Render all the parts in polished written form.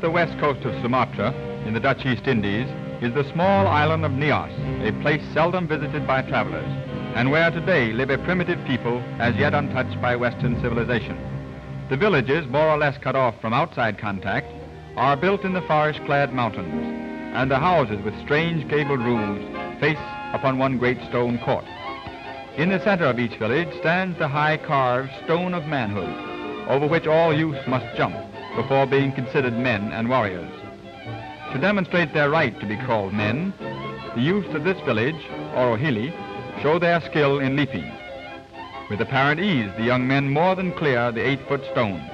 Off the west coast of Sumatra, in the Dutch East Indies, is the small island of Nias, a place seldom visited by travelers, and where today live a primitive people as yet untouched by Western civilization. The villages, more or less cut off from outside contact, are built in the forest-clad mountains, and the houses with strange gabled roofs face upon one great stone court. In the center of each village stands the high carved stone of manhood, over which all youths must jump before being considered men and warriors. To demonstrate their right to be called men, the youths of this village, Orohili, show their skill in leaping. With apparent ease, the young men more than clear the 8-foot stone.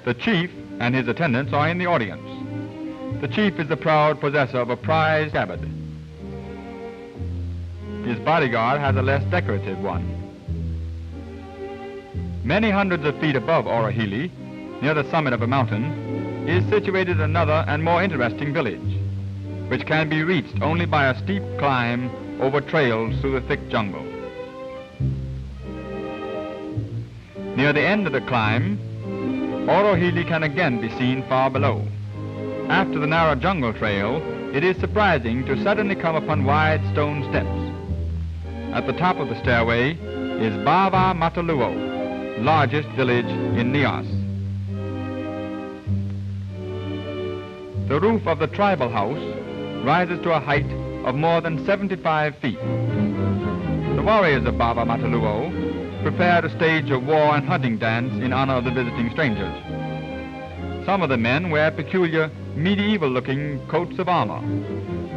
The chief and his attendants are in the audience. The chief is the proud possessor of a prize scabbard. His bodyguard has a less decorative one. Many hundreds of feet above Orohili, near the summit of a mountain, is situated another and more interesting village, which can be reached only by a steep climb over trails through the thick jungle. Near the end of the climb, Orohili can again be seen far below. After the narrow jungle trail, it is surprising to suddenly come upon wide stone steps. At the top of the stairway is Bava Mataluo, largest village in Nias. The roof of the tribal house rises to a height of more than 75 feet. The warriors of Bava Mataluo prepare to stage a war and hunting dance in honor of the visiting strangers. Some of the men wear peculiar medieval-looking coats of armor,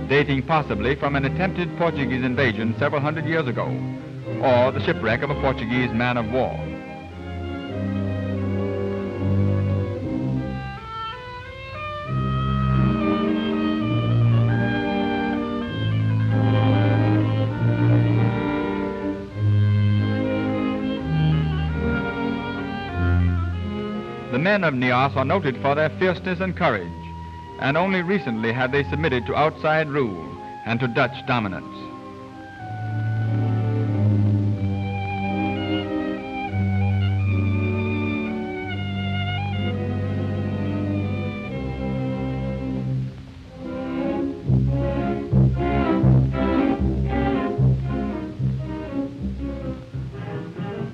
dating possibly from an attempted Portuguese invasion several hundred years ago, or the shipwreck of a Portuguese man of war. The men of Nias are noted for their fierceness and courage, and only recently have they submitted to outside rule and to Dutch dominance.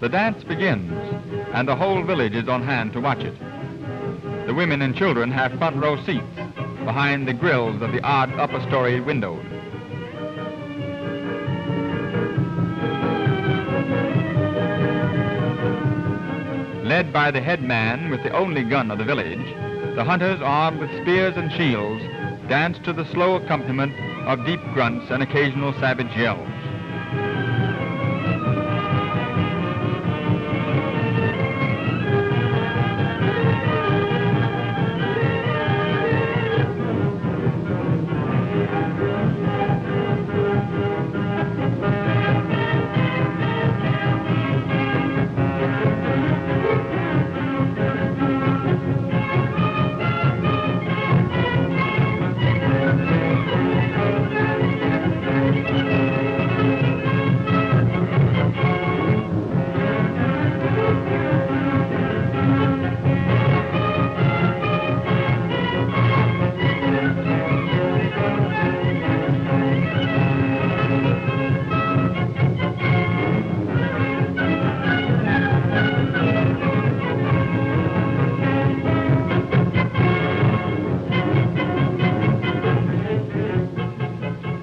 The dance begins, and the whole village is on hand to watch it. The women and children have front row seats behind the grills of the odd upper story windows. Led by the head man with the only gun of the village, the hunters armed with spears and shields dance to the slow accompaniment of deep grunts and occasional savage yells.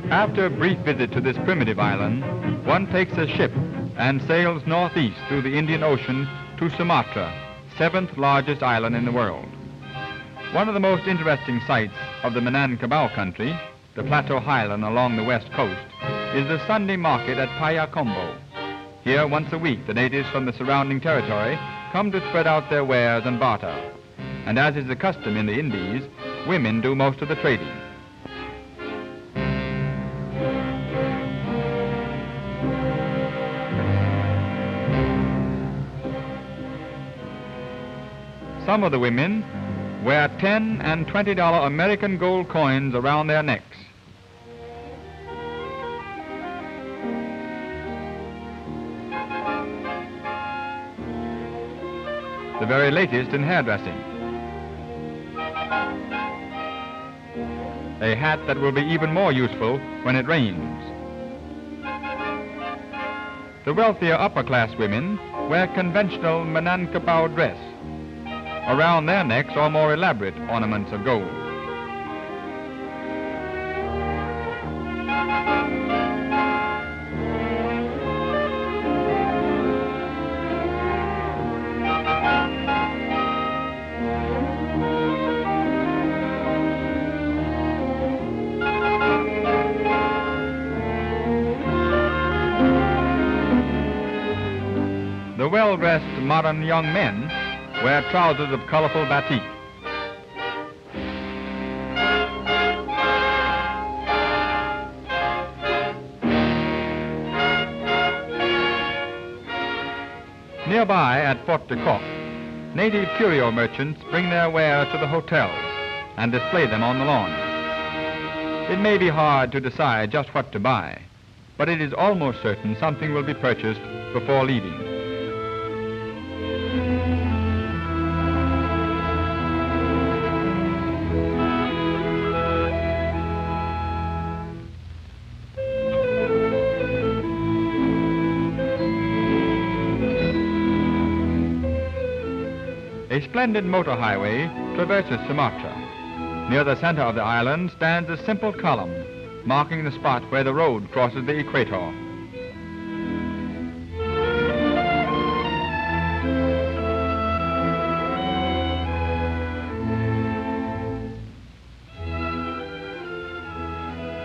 After a brief visit to this primitive island, one takes a ship and sails northeast through the Indian Ocean to Sumatra, 7th largest island in the world. One of the most interesting sights of the Minangkabau country, the plateau highland along the west coast, is the Sunday market at Payakumbuh. Here, once a week, the natives from the surrounding territory come to spread out their wares and barter. And as is the custom in the Indies, women do most of the trading. Some of the women wear $10 and $20 American gold coins around their necks. The very latest in hairdressing. A hat that will be even more useful when it rains. The wealthier upper-class women wear conventional Minangkabau dress. Around their necks are more elaborate ornaments of gold. The well-dressed modern young men wear trousers of colorful batik. Nearby at Fort de Kock, native curio merchants bring their wares to the hotels and display them on the lawn. It may be hard to decide just what to buy, but it is almost certain something will be purchased before leaving. A splendid motor highway traverses Sumatra. Near the center of the island stands a simple column, marking the spot where the road crosses the equator.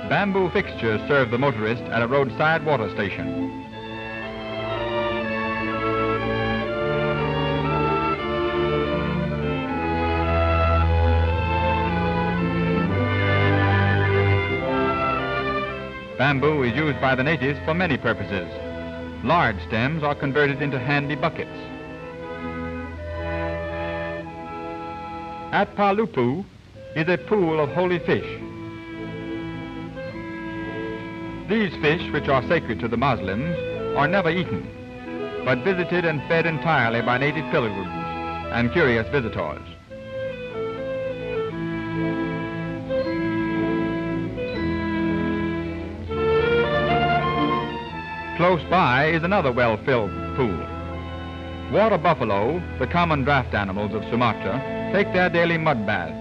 Bamboo fixtures serve the motorist at a roadside water station. Bamboo is used by the natives for many purposes. Large stems are converted into handy buckets. At Palupu is a pool of holy fish. These fish, which are sacred to the Muslims, are never eaten, but visited and fed entirely by native pilgrims and curious visitors. Close by is another well-filled pool. Water buffalo, the common draft animals of Sumatra, take their daily mud bath,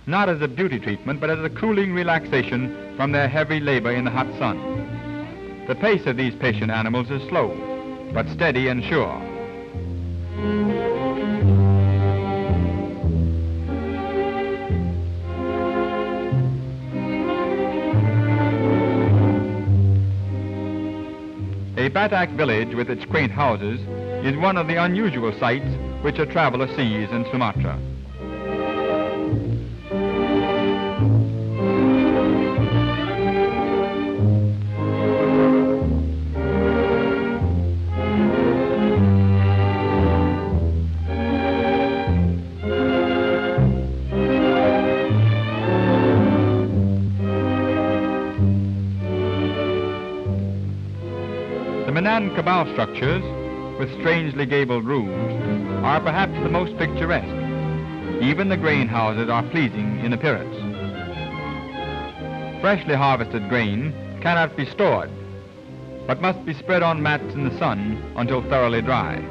not as a beauty treatment, but as a cooling relaxation from their heavy labor in the hot sun. The pace of these patient animals is slow, but steady and sure. A Batak village with its quaint houses is one of the unusual sights which a traveler sees in Sumatra. The Minangkabau structures, with strangely gabled roofs, are perhaps the most picturesque. Even the grain houses are pleasing in appearance. Freshly harvested grain cannot be stored, but must be spread on mats in the sun until thoroughly dry.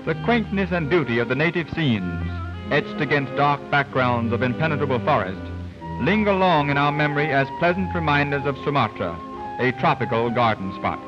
The quaintness and beauty of the native scenes, etched against dark backgrounds of impenetrable forest, linger long in our memory as pleasant reminders of Sumatra, a tropical garden spot.